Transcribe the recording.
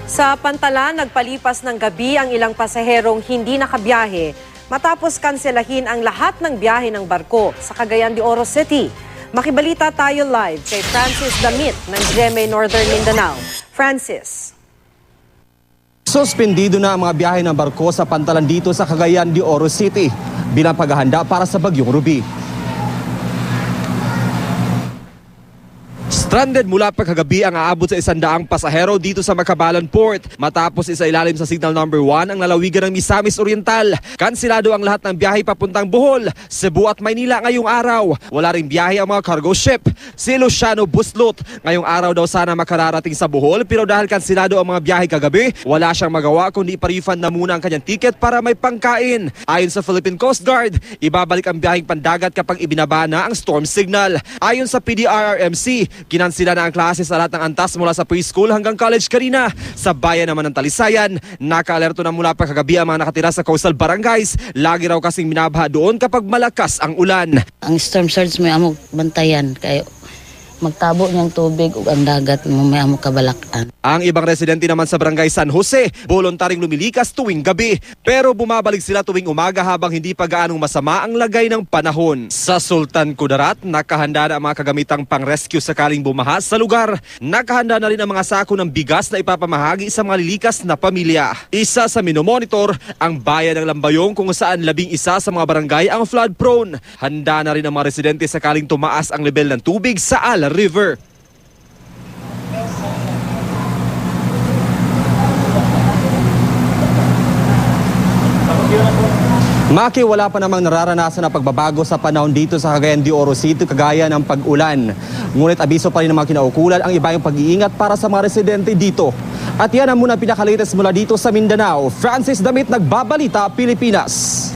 Sa Pantalan, nagpalipas ng gabi ang ilang pasaherong hindi nakabiyahe matapos kanselahin ang lahat ng biyahe ng barko sa Cagayan de Oro City. Makibalita tayo live kay Francis Damit ng GMA Northern Mindanao. Francis. Suspendido na ang mga biyahe ng barko sa Pantalan dito sa Cagayan de Oro City bilang paghahanda para sa Bagyong Ruby. Stranded mula pagkagabi ang aabot sa 100 pasahero dito sa Macabalan Port matapos isailalim sa Signal Number 1 ang lalawigan ng Misamis Oriental. Kansilado ang lahat ng biyahe papuntang Bohol, Cebu at Maynila ngayong araw. Wala ring biyahe ang mga cargo ship. Si Luciano Buslot, ngayong araw daw sana makararating sa Bohol pero dahil kansilado ang mga biyahe kagabi, wala siyang magawa kundi pa-refund na muna ang kanyang ticket para may pangkain. Ayon sa Philippine Coast Guard, ibabalik ang biyaheng pandagat kapag ibinaba na ang storm signal. Ayon sa PDRRMC, kinansila na ang klase sa lahat ng antas mula sa preschool hanggang college kanina. Sa bayan naman ng Talisayan, naka-alerto na mula pa kagabi ang mga nakatira sa coastal barangays. Lagi raw kasing minabaha doon kapag malakas ang ulan. Ang storm surge may amok bantayan kayo magtabo niyang tubig ug ang dagat may amok kabalakan. Ang ibang residente naman sa Barangay San Jose, voluntaring lumilikas tuwing gabi. Pero bumabalik sila tuwing umaga habang hindi pa gaanong masama ang lagay ng panahon. Sa Sultan Kudarat, nakahanda na ang mga kagamitang pang-rescue sakaling bumaha sa lugar. Nakahanda na rin ang mga sako ng bigas na ipapamahagi sa mga lilikas na pamilya. Isa sa minomonitor, ang bayan ng Lambayong kung saan 11 sa mga barangay ang flood prone. Handa na rin ang mga residente sakaling tumaas ang level ng tubig sa Ala River. Maki, wala pa namang nararanasan na pagbabago sa panahon dito sa Cagayan de Oro City kagaya ng pag-ulan. Ngunit abiso pa rin ng mga kinaukulan ang ibayong pag-iingat para sa mga residente dito. At yan ang muna pinakalites mula dito sa Mindanao. Francis Damit, Nagbabalita, Pilipinas.